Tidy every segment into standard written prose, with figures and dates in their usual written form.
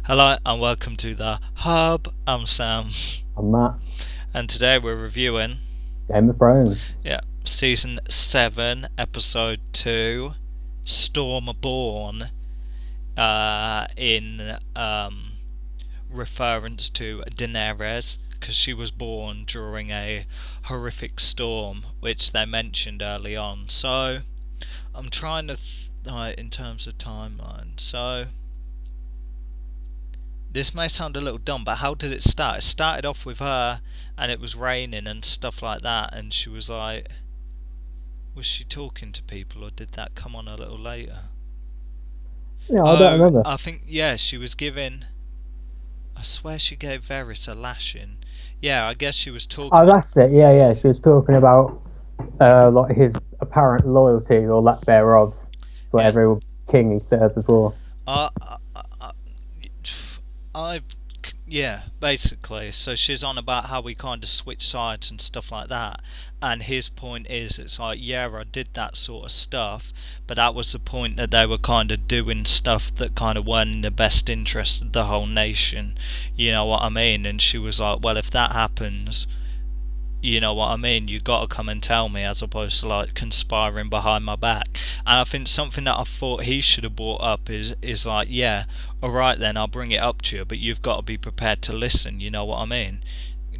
Hello and welcome to the Hub. I'm Sam, I'm Matt. and today we're reviewing, Game of Thrones. season 7, episode 2, Stormborn, in reference to Daenerys, because she was born during a horrific storm, which they mentioned early on. So, I'm trying to, in terms of timeline, so this may sound a little dumb, but how did it start? It started off with her, and it was raining and stuff like that, and she was like, was she talking to people, or did that come on a little later? Yeah, I don't Oh, remember. I think, yeah, she was giving, I swear she gave Varys a lashing. Yeah, I guess she was Oh, talking. that's it. Yeah, yeah. She was talking about like his apparent loyalty or lack thereof for Yeah. every king he served before. I, I, I, I yeah, basically. So she's on about how we kind of switch sides and stuff like that. And his point is, it's like, yeah, I did that sort of stuff, but that was the point that they were kind of doing stuff that kind of weren't in the best interest of the whole nation. You know what I mean? And she was like, well, if that happens, you know what I mean, you gotta come and tell me, as opposed to like conspiring behind my back. And I think something that I thought he should have brought up is like, yeah, alright then, I'll bring it up to you, but you've got to be prepared to listen, you know what I mean?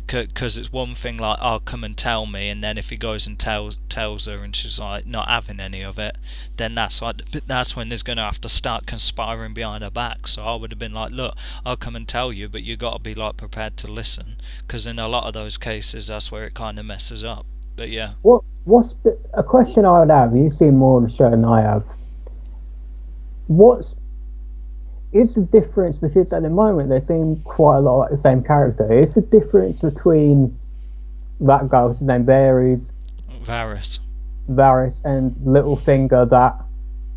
Because it's one thing like, I'll come and tell me, and then if he goes and tells her and she's like not having any of it, then that's when there's gonna have to start conspiring behind her back. So I would have been like, look, I'll come and tell you, but you got to be like prepared to listen, because in a lot of those cases that's where it kind of messes up. But yeah. A question I would have? You've seen more of the show than I have. What's is the difference? Because at the moment they seem quite a lot like the same character. Is the difference between that guy, whose name varies, Varys. Varys, and Littlefinger? That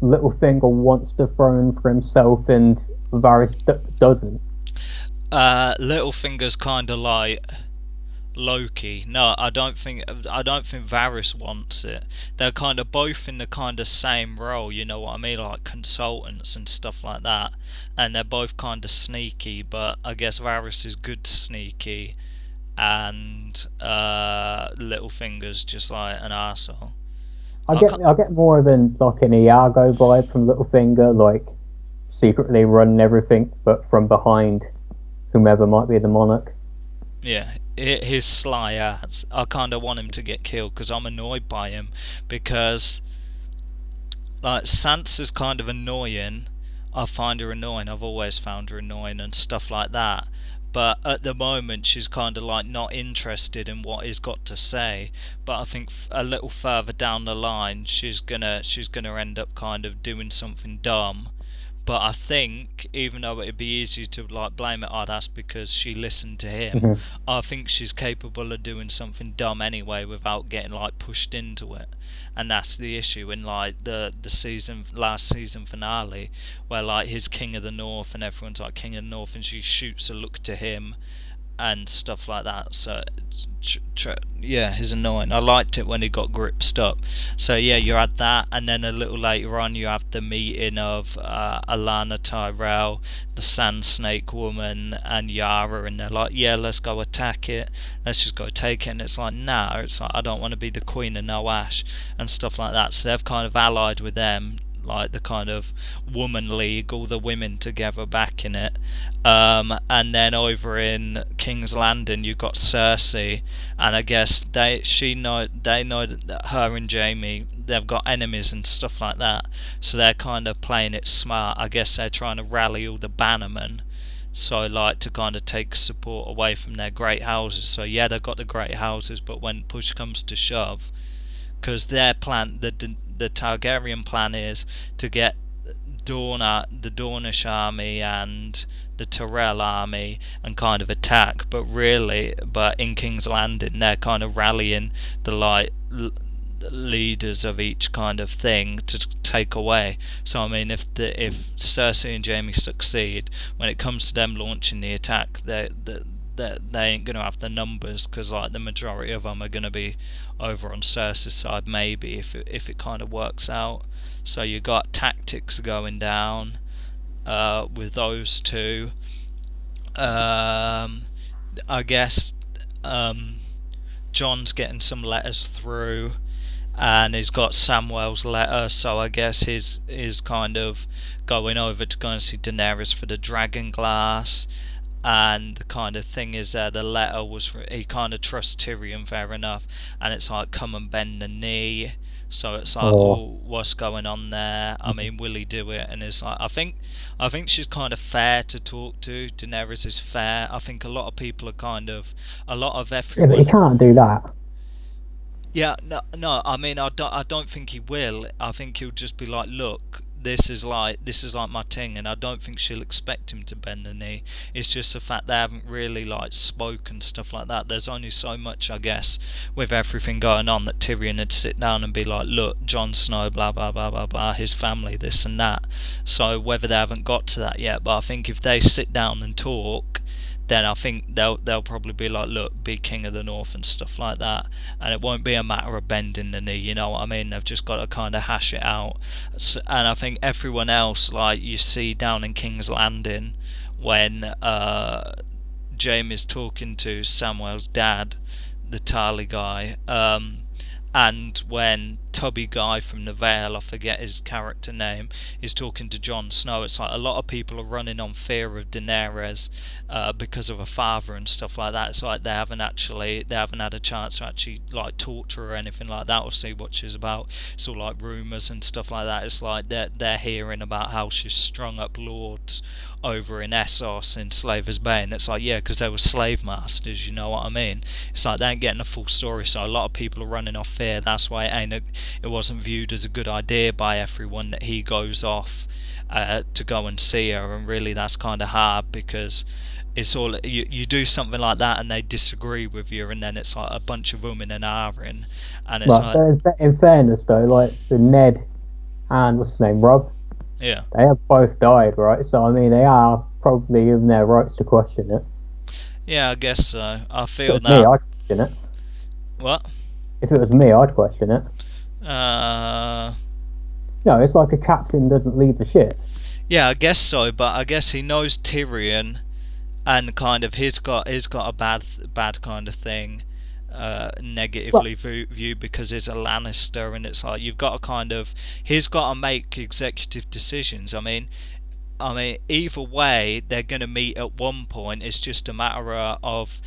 Littlefinger wants the throne for himself, and Varys doesn't. Littlefinger's kind of like Loki. No, I don't think Varys wants it. They're kind of both in the kind of same role, you know what I mean, like consultants and stuff like that. And they're both kind of sneaky, but I guess Varys is good sneaky, and Littlefinger's just like an arsehole. I I get can't, I get more of an Iago vibe from Littlefinger, like secretly running everything, but from behind whomever might be the monarch. yeah, his sly ass. I kind of want him to get killed because I'm annoyed by him, because like Sansa's kind of annoying. I find her annoying. I've always found her annoying and stuff like that. But at the moment, she's kind of like not interested in what he's got to say. But I think a little further down the line, she's gonna end up kind of doing something dumb. But I think, even though it'd be easy to like blame it, oh, that's because she listened to him. Mhm. I think she's capable of doing something dumb anyway without getting like pushed into it, and that's the issue in like the season last season finale, where like he's King of the North and everyone's like King of the North, and she shoots a look to him and stuff like that. So yeah, he's annoying. I liked it when he got gripped up. So yeah, you had that, and then a little later on, you have the meeting of Alana Tyrell, the Sand Snake Woman, and Yara, and they're like, yeah, let's go attack it. Let's just go take it. And it's like, nah. It's like, I don't want to be the Queen of No Ash and stuff like that. So they've kind of allied with them, like the kind of woman league, all the women together backing it. And then over in King's Landing, you've got Cersei, and I guess they know that her and Jamie, they've got enemies and stuff like that. So they're kind of playing it smart. I guess they're trying to rally all the bannermen. So like to kind of take support away from their great houses. So yeah, they've got the great houses, but when push comes to shove, because their plan, the Targaryen plan is to get the Dornish army and the Tyrell army and kind of attack, but in King's Landing they're kind of rallying the like leaders of each kind of thing to take away. So I mean, if Cersei and Jaime succeed, when it comes to them launching the attack, they ain't gonna have the numbers, because like the majority of them are gonna be over on Cersei's side. Maybe if it kind of works out. So you got tactics going down, with those two. I guess Jon's getting some letters through, and he's got Samwell's letter, so I guess he's kind of going over to go and see Daenerys for the dragon glass. And the kind of thing is the letter was he kind of trusts Tyrion, fair enough, and it's like, come and bend the knee. So it's like, oh, what's going on there? I mean, will he do it? And it's like, I think she's kind of fair to talk to. Daenerys is fair. I think a lot of people are kind of, a lot of everyone. Yeah, but he can't do that. Yeah, no. I mean, I don't think he will. I think he'll just be like, look, this is like my thing, and I don't think she'll expect him to bend the knee. It's just the fact they haven't really like spoken, stuff like that. There's only so much, I guess, with everything going on, that Tyrion had to sit down and be like, look, Jon Snow, blah blah blah blah blah, his family, this and that. So whether they haven't got to that yet, but I think if they sit down and talk, then I think they'll probably be like, look, be king of the north and stuff like that, and it won't be a matter of bending the knee, you know what I mean? They've just got to kind of hash it out. And I think everyone else, like you see down in King's Landing, when Jaime's talking to Samwell's dad, the Tarly guy, and when Tubby guy from the Vale, I forget his character name, is talking to Jon Snow, it's like a lot of people are running on fear of Daenerys because of her father and stuff like that. It's like they haven't had a chance to actually like talk to her or anything like that, or see what she's about. It's all like rumours and stuff like that. It's like they're hearing about how she's strung up lords over in Essos in Slaver's Bay, and it's like, yeah, because they were slave masters, you know what I mean? It's like they ain't getting a full story, so a lot of people are running off fear. That's why it wasn't viewed as a good idea by everyone that he goes off to go and see her, and really that's kind of hard, because it's all you do something like that and they disagree with you, and then it's like a bunch of women and arguing, and it's like, in fairness though, like the Ned and what's his name, Rob, yeah, they have both died, right? So I mean, they are probably in their rights to question it. Yeah, I guess so. I feel that. Me, I'd question it. What? If it was me, I'd question it. No, it's like a captain doesn't lead the ship. Yeah, I guess so, but I guess he knows Tyrion, and kind of he's got a bad kind of thing, negatively viewed because he's a Lannister, and it's like you've got he's got to make executive decisions. I mean, either way, they're going to meet at one point. It's just a matter of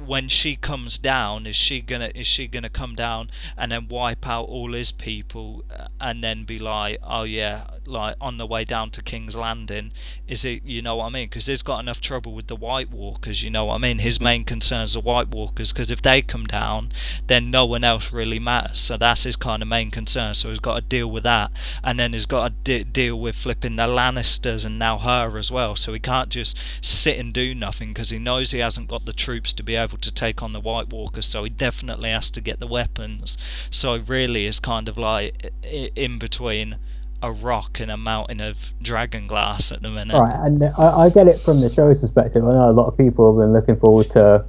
when she comes down. Is she gonna come down and then wipe out all his people, and then be like, oh yeah, like on the way down to King's Landing? Is it, you know what I mean? Because he's got enough trouble with the White Walkers, you know what I mean? His main concern is the White Walkers, because if they come down, then no one else really matters. So that's his kind of main concern. So he's got to deal with that, and then he's got to deal with flipping the Lannisters and now her as well. So he can't just sit and do nothing, because he knows he hasn't got the troops to be able to take on the White Walkers, so he definitely has to get the weapons. So really it's kind of like in between a rock and a mountain of dragon glass at the minute. Right, and I get it from the show's perspective. I know a lot of people have been looking forward to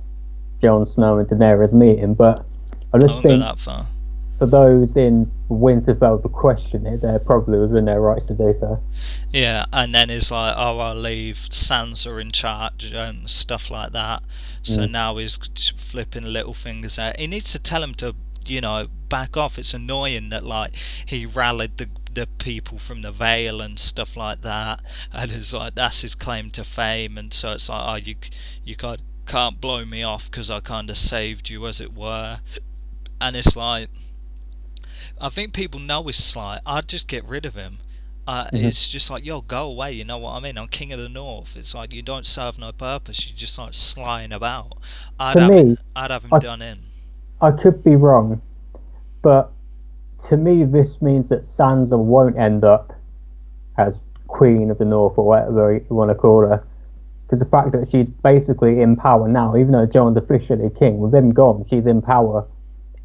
Jon Snow and Daenerys meeting, but I just think that far. For those in Winterfell to question it, they're probably within their rights to do so. Yeah, and then it's like, oh, I'll leave Sansa in charge and stuff like that. So now he's flipping Littlefinger's out. He needs to tell him to, back off. It's annoying that like he rallied the people from the Vale and stuff like that, and it's like that's his claim to fame. And so it's like, oh, you can't blow me off because I kind of saved you, as it were. And it's like, I think people know he's sly. I'd just get rid of him. It's just like, yo, go away, you know what I mean? I'm King of the North. It's like you don't serve no purpose. You're just like slying about. I'd have him done in. I could be wrong, but to me this means that Sansa won't end up as Queen of the North, or whatever you want to call her. Because the fact that she's basically in power now, even though Jon's officially king, with him gone, she's in power.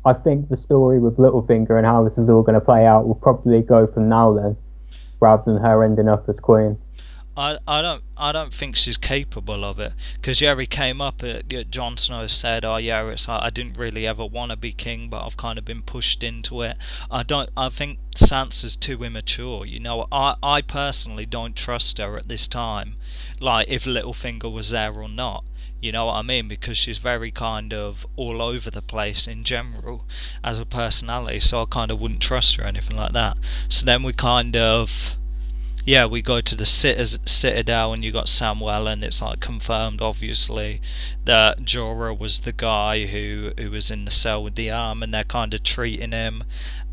I think the story with Littlefinger and how this is all going to play out will probably go from now then, rather than her ending up as queen. I don't think she's capable of it, because yeah, he came up. Jon Snow said, "Oh yeah, it's like, I didn't really ever want to be king, but I've kind of been pushed into it." I don't. I think Sansa's too immature. I personally don't trust her at this time. Like if Littlefinger was there or not. You know what I mean? Because she's very kind of all over the place in general as a personality, so I kind of wouldn't trust her or anything like that. So then we kind of, yeah, we go to the Citadel, and you got Samwell, and it's like confirmed, obviously, that Jorah was the guy who was in the cell with the arm, and they're kind of treating him.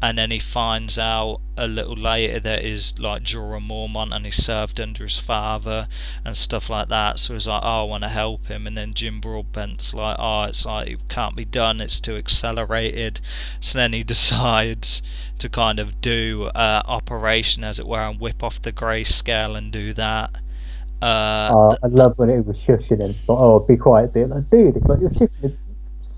And then he finds out a little later that he's like Jorah Mormont, and he served under his father and stuff like that. So he's like, "Oh, I want to help him." And then Jim Broadbent's like, "Oh, it's like it can't be done. It's too accelerated." So then he decides to kind of do operation, as it were, and whip off the grayscale and do that. I love when it was shushing him, but be quiet, dude. Like, dude, it's like you're shushing his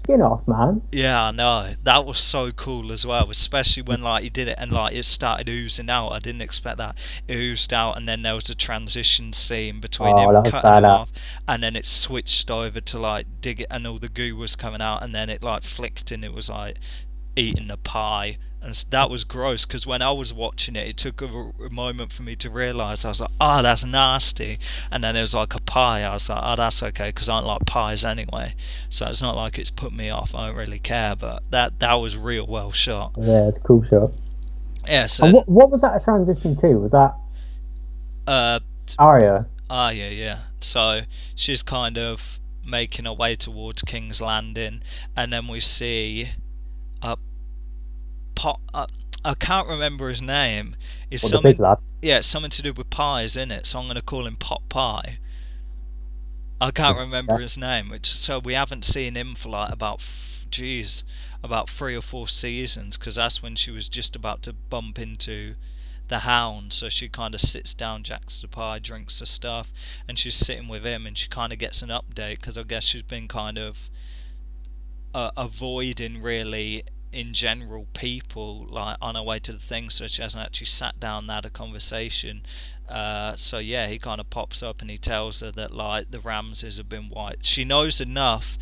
skin off, man. Yeah, I know. That was so cool as well, especially when like he did it and like it started oozing out. I didn't expect that. It oozed out, and then there was a transition scene between him cutting him off, and then it switched over to like dig it, and all the goo was coming out, and then it like flicked, and it was like eating the pie. And that was gross, because when I was watching it, it took a moment for me to realise. I was like, "Oh, that's nasty." And then it was like a pie. I was like, "Oh, that's okay," because I don't like pies anyway. So it's not like it's put me off. I don't really care. But that was real well shot. Yeah, it's a cool shot. Yeah. So and what was that a transition to? Was that Arya? Arya, yeah. So she's kind of making her way towards King's Landing, and then we see I can't remember his name. It's the something, big lad. yeah, it's something to do with pies, isn't it? So I'm going to call him Pot Pie. I can't remember his name. So we haven't seen him for like about 3 or 4 seasons, because that's when she was just about to bump into the Hound. So she kind of sits down, jacks the pie, drinks the stuff, and she's sitting with him, and she kind of gets an update, because I guess she's been kind of avoiding really in general people like on her way to the thing, so she hasn't actually sat down and had a conversation. So yeah, he kind of pops up and he tells her that like the Ramses have been wiped. She knows enough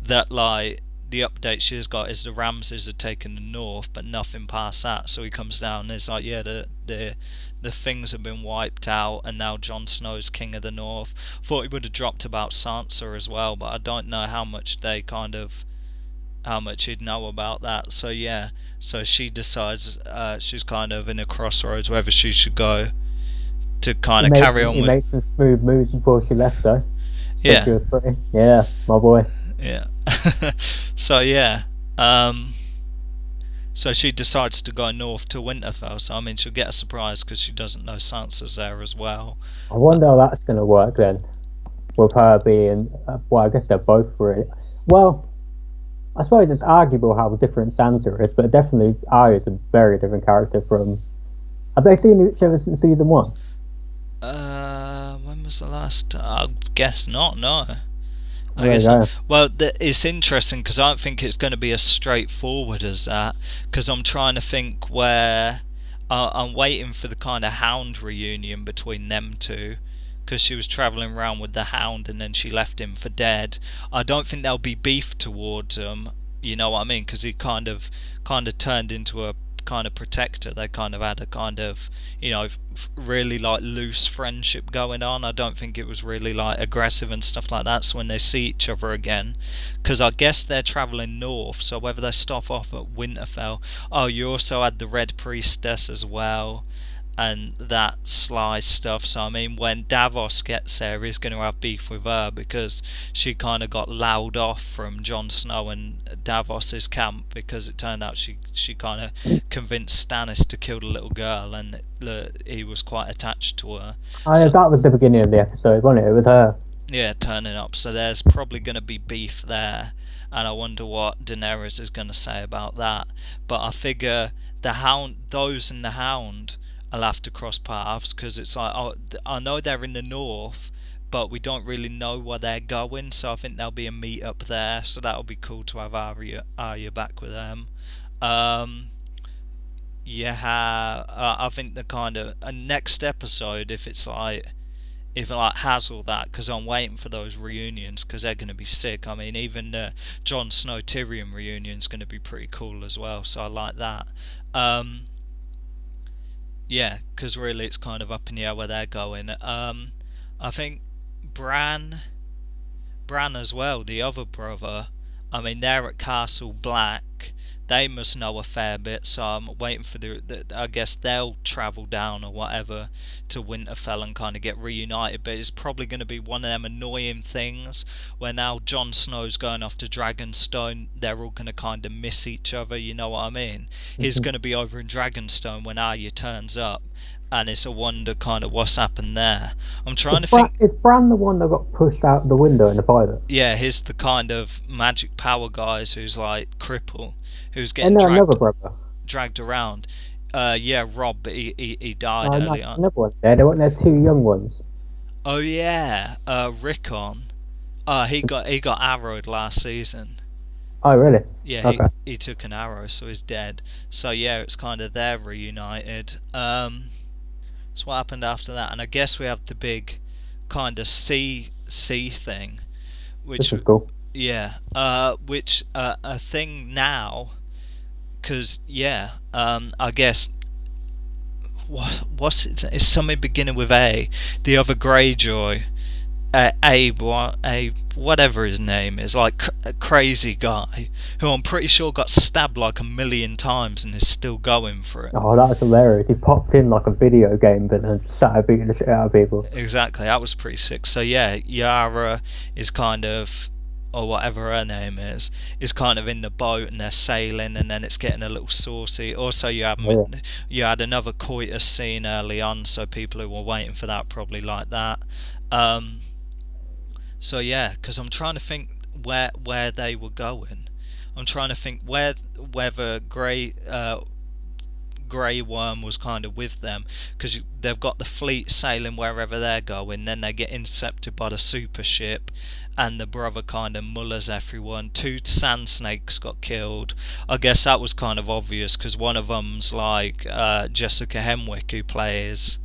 that like the update she's got is the Ramses are taken the north, but nothing past that. So he comes down and it's like, yeah, the things have been wiped out, and now Jon Snow's king of the north. Thought he would have dropped about Sansa as well, but I don't know how much he'd know about that. So yeah, so she decides she's kind of in a crossroads whether she should go to kind of carry on. He made some smooth moves before she left, though. Yeah, she was pretty. Yeah, my boy. Yeah. So yeah, so she decides to go north to Winterfell. So I mean, she'll get a surprise because she doesn't know Sansa's there as well. I wonder how that's going to work then, with her being. Well, I guess they're both really. Well, I suppose it's arguable how different Sansa is, but definitely Arya is a very different character from. Have they seen each other since season 1? When was the last? I guess not. No. Well, it's interesting because I don't think it's going to be as straightforward as that. Because I'm trying to think where I'm waiting for the kind of Hound reunion between them two. Because she was travelling around with the Hound and then she left him for dead. I don't think there'll be beef towards him. You know what I mean? Because he kind of turned into a kind of protector. They kind of had a kind of, really like loose friendship going on. I don't think it was really like aggressive and stuff like that. So when they see each other again, because I guess they're travelling north, so whether they stop off at Winterfell. Oh, you also had the Red Priestess as well, and that sly stuff. So I mean, when Davos gets there, he's going to have beef with her because she kind of got loud off from Jon Snow and Davos's camp, because it turned out she kind of convinced Stannis to kill the little girl, and he was quite attached to her. That was the beginning of the episode, wasn't it? It was her. Yeah, turning up. So there's probably going to be beef there, and I wonder what Daenerys is going to say about that. But I figure those in the Hound, I'll have to cross paths, because it's like, I know they're in the north, but we don't really know where they're going, so I think there'll be a meet up there, so that'll be cool to have Arya back with them. I think the kind of next episode, if it's like if it like has all that, because I'm waiting for those reunions because they're going to be sick. I mean, even the Jon Snow Tyrion reunion's going to be pretty cool as well, so I like that. Yeah, because really it's kind of up in the air where they're going. I think Bran as well, the other brother. I mean, they're at Castle Black. They must know a fair bit, so I'm waiting for I guess they'll travel down or whatever to Winterfell and kind of get reunited. But it's probably going to be one of them annoying things where now Jon Snow's going off to Dragonstone, they're all going to kind of miss each other. You know what I mean? He's going to be over in Dragonstone when Arya turns up. And it's a wonder kind of what's happened there. I'm trying to think. Is Bran the one that got pushed out the window in the pilot? Yeah, he's the kind of magic power guys who's like cripple, who's getting dragged around. Yeah, Rob, but he died early on. Another one there. There weren't there two young ones. Oh yeah, Rickon. He got arrowed last season. Oh really? Yeah, okay. he took an arrow, so he's dead. So yeah, it's kind of they're reunited. So what happened after that? And I guess we have the big kind of sea thing, which is cool. Yeah, which a thing now, because yeah, I guess what's it? It's something beginning with A. The other Greyjoy, whatever his name is, like a crazy guy who I'm pretty sure got stabbed like 1,000,000 times and is still going for it. Oh, that was hilarious. He popped in like a video game but then started beating the shit out of people. Exactly, that was pretty sick. So yeah, Yara is kind of, or whatever her name is kind of in the boat and they're sailing, and then it's getting a little saucy. Also you had another coitus scene early on, so people who were waiting for that probably like that. So yeah, because I'm trying to think where they were going. I'm trying to think whether Grey Worm was kind of with them, because they've got the fleet sailing wherever they're going. Then they get intercepted by the super ship, and the brother kind of mullers everyone. 2 sand snakes got killed. I guess that was kind of obvious because one of them's like Jessica Henwick, who plays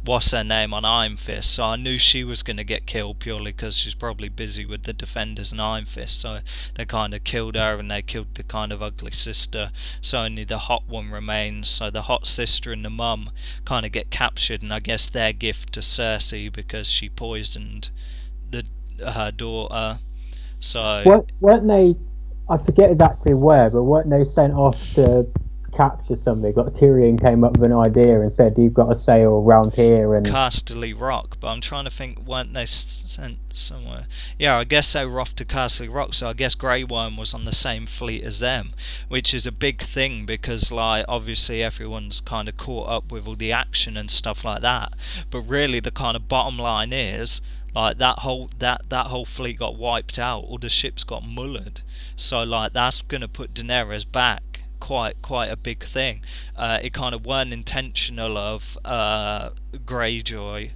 what's her name on Iron Fist, so I knew she was going to get killed purely because she's probably busy with the Defenders and Iron Fist, so they kind of killed her and they killed the kind of ugly sister, so only the hot one remains. So the hot sister and the mum kind of get captured, and I guess their gift to Cersei because she poisoned her daughter. So weren't they, I forget exactly where, but weren't they sent off to capture something? Like Tyrion came up with an idea and said you've got to sail around here and Casterly Rock, but I'm trying to think, weren't they sent somewhere? Yeah, I guess they were off to Casterly Rock, so I guess Grey Worm was on the same fleet as them, which is a big thing because like obviously everyone's kind of caught up with all the action and stuff like that, but really the kind of bottom line is like that whole fleet got wiped out, all the ships got mullered, so like that's gonna put Daenerys back quite a big thing. It kind of weren't intentional of Greyjoy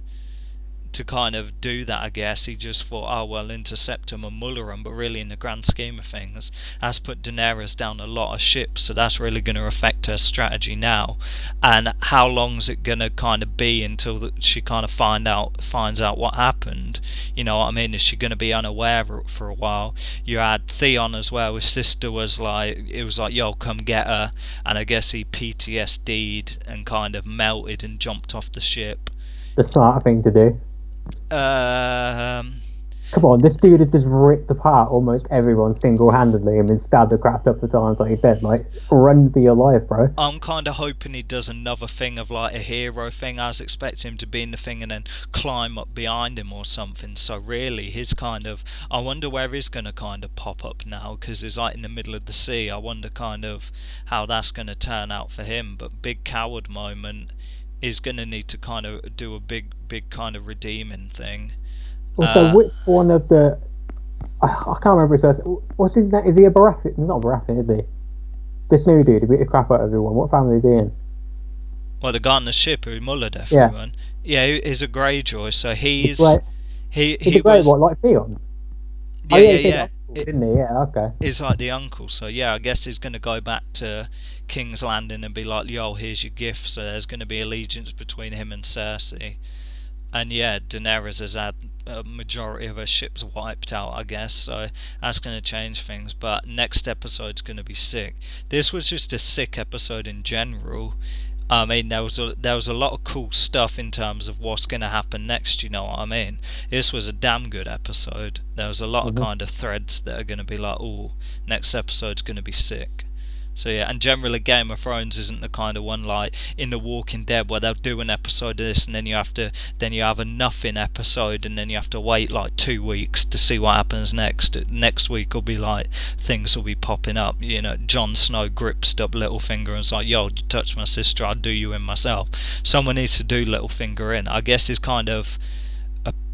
to kind of do that. I guess he just thought, oh well, intercept them and muller them, but really in the grand scheme of things that's put Daenerys down a lot of ships, so that's really going to affect her strategy now. And how long is it going to kind of be until she kind of finds out what happened? You know what I mean? Is she going to be unaware for a while? You had Theon as well. His sister was like, it was like, yo, come get her, and I guess he PTSD'd and kind of melted and jumped off the ship. The smart thing to do. Come on, this dude had just ripped apart almost everyone single-handedly and been stabbed a crap up the times, like you said. Like, run for your life, bro. I'm kind of hoping he does another thing of like a hero thing. I was expecting him to be in the thing and then climb up behind him or something. So really, his kind of, I wonder where he's going to kind of pop up now, because he's like in the middle of the sea. I wonder kind of how that's going to turn out for him. But big coward moment is going to need to kind of do a big kind of redeeming thing. Also, which one of the... I can't remember his first... What's his name? Is he a Baratheon? Not a Baratheon, is he? This new dude, he beat the crap out of everyone. What family is he in? Well, the guy on the ship who mullered everyone. Yeah, he's a Greyjoy, so he's... He was... What, like Theon? Yeah. Didn't he? Yeah, okay. He's like the uncle, so yeah, I guess he's going to go back to King's Landing and be like, yo, here's your gift, so there's going to be allegiance between him and Cersei. And yeah, Daenerys has had a majority of her ships wiped out, I guess, so that's going to change things. But next episode's going to be sick. This was just a sick episode in general. I mean, there was a lot of cool stuff in terms of what's going to happen next. You know what I mean? This was a damn good episode. There was a lot of Mhm. kind of threads that are going to be like, oh, next episode's going to be sick. So yeah, and generally Game of Thrones isn't the kind of one like in The Walking Dead where they'll do an episode of this and then you have a nothing episode and then you have to wait like 2 weeks to see what happens next. Next week will be like things will be popping up. You know, Jon Snow grips up Littlefinger and is like, "Yo, you touch my sister, I'll do you in myself." Someone needs to do Littlefinger in. I guess is kind of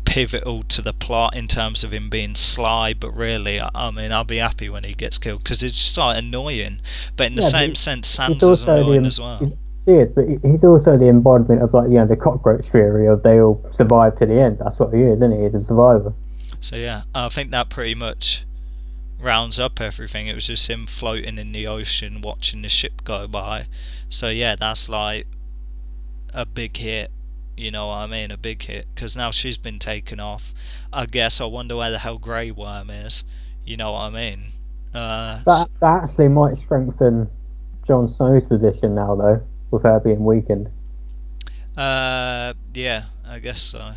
pivotal to the plot in terms of him being sly, but really, I mean, I'll be happy when he gets killed because it's just like annoying. But in the Yeah, same sense, he's Sansa's also annoying the as well. he is, but he's also the embodiment of like the cockroach theory of they all survive to the end. That's what he is, isn't he? He's a survivor. So yeah, I think that pretty much rounds up everything. It was just him floating in the ocean, watching the ship go by. So yeah, that's like a big hit. You know what I mean? A big hit. Because now she's been taken off. I guess I wonder where the hell Grey Worm is. You know what I mean? That actually might strengthen Jon Snow's position now, though, with her being weakened. Yeah, I guess so.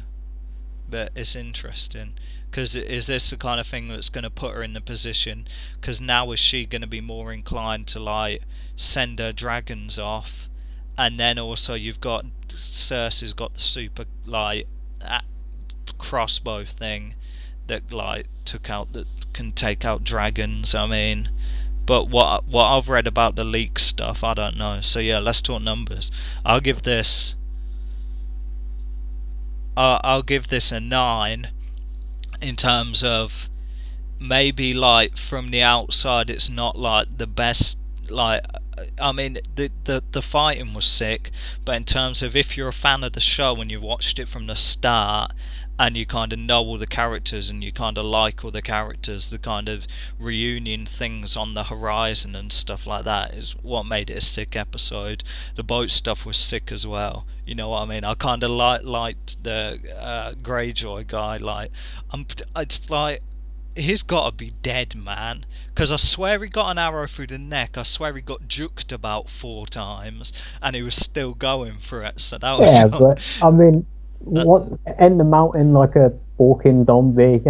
But it's interesting. Because is this the kind of thing that's going to put her in the position? Because now is she going to be more inclined to, like, send her dragons off? And then also you've got Cersei's got the super like crossbow thing that like that can take out dragons. I mean, but what I've read about the leak stuff, I don't know. So yeah, let's talk numbers. I'll give this a 9 in terms of maybe like from the outside it's not like the best. Like, I mean, the fighting was sick, but in terms of if you're a fan of the show and you watched it from the start and you kind of know all the characters and you kind of like all the characters, the kind of reunion things on the horizon and stuff like that is what made it a sick episode. The boat stuff was sick as well. You know what I mean? I kind of liked the Greyjoy guy. Like, it's like, he's got to be dead, man. Because I swear he got an arrow through the neck. I swear he got juked about 4 times, and he was still going for it. So that was Yeah, but I mean, what end the mountain like a walking zombie?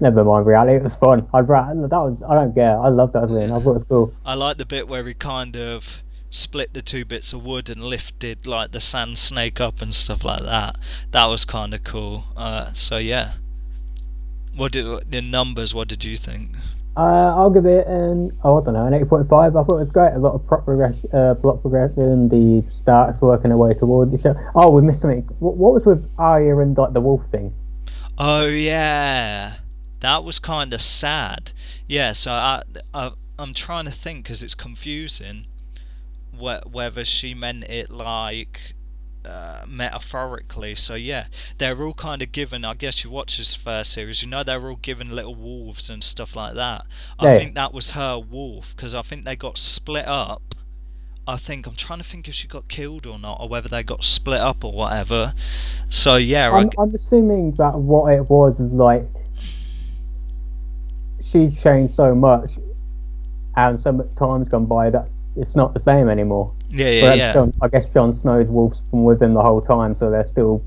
Never mind reality. It was fun. I don't care. I love that scene. I thought it was cool. I like the bit where he kind of split the 2 bits of wood and lifted like the sand snake up and stuff like that. That was kind of cool. So yeah. The numbers? What did you think? I'll give it an I don't know, an 8.5. I thought it was great. A lot of plot progression. The Starks working their way towards each other. Oh, we missed something. What was with Arya and like the wolf thing? Oh yeah, that was kind of sad. Yeah, so I'm trying to think because it's confusing whether she meant it like metaphorically. So yeah, they're all kind of given, I guess you watch this first series, they're all given little wolves and stuff like that. I think that was her wolf because I think they got split up. I'm trying to think if she got killed or not, or whether they got split up or whatever. So yeah, I'm assuming that what it was is like she's changed so much and so much time's gone by that it's not the same anymore. Yeah. I guess Jon Snow's wolves been with him the whole time, so they're still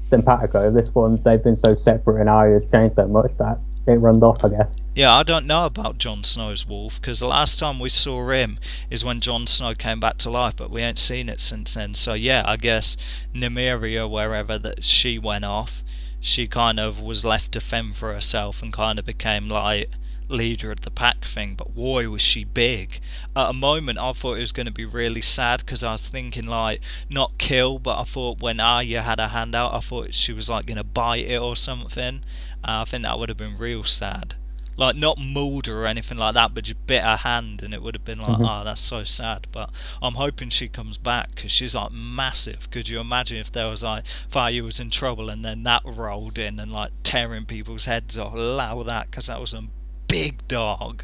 simpatico. This one, they've been so separate and Arya's changed so much that it runs off, I guess. Yeah, I don't know about Jon Snow's wolf, because the last time we saw him is when Jon Snow came back to life, but we ain't seen it since then. So yeah, I guess Nymeria, wherever that she went off, she kind of was left to fend for herself and kind of became like leader of the pack thing. But boy was she big. At a moment I thought it was going to be really sad because I was thinking like not kill, but I thought when Arya had her hand out I thought she was like going to bite it or something. I think that would have been real sad, like not mauled her or anything like that, but just bit her hand and it would have been like that's so sad. But I'm hoping she comes back because she's like massive. Could you imagine if there was like if Arya was in trouble and then that rolled in and like tearing people's heads off? Allow that, because that was a big dog.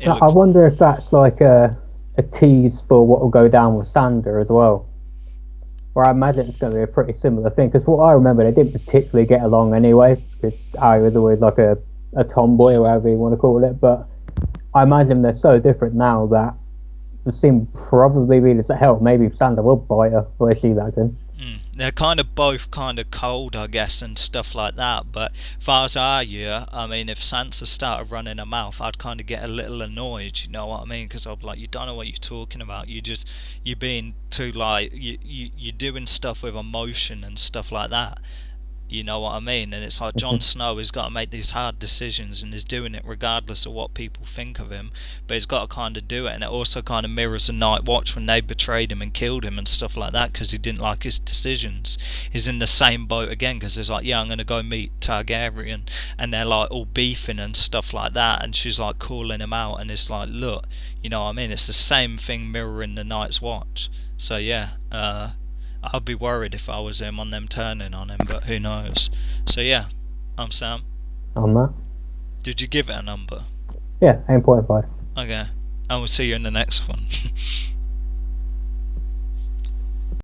I wonder if that's like a tease for what will go down with Sander as well. Or I imagine it's going to be a pretty similar thing. Because what I remember, they didn't particularly get along anyway. Because Arya was always like a tomboy, or whatever you want to call it. But I imagine they're so different now that the scene probably be the hell. Maybe Sansa will bite her, or is she lagging? They're kind of both kind of cold, I guess, and stuff like that. But as far as Arya, I mean, if Sansa started running her mouth, I'd kind of get a little annoyed. You know what I mean? Because I'd be like, you don't know what you're talking about. You're being too like you're doing stuff with emotion and stuff like that. You know what I mean? And it's like Jon Snow has got to make these hard decisions, and is doing it regardless of what people think of him. But he's got to kind of do it, and it also kind of mirrors the Night Watch when they betrayed him and killed him and stuff like that because he didn't like his decisions. He's in the same boat again because he's like, yeah, I'm going to go meet Targaryen, and they're like all beefing and stuff like that, and she's like calling him out, and it's like, look, you know what I mean? It's the same thing mirroring the Night's Watch. So yeah, I'd be worried if I was him on them turning on him, but who knows. So yeah, I'm Sam. I'm Matt. Did you give it a number? Yeah, 8.5. Okay, and we'll see you in the next one.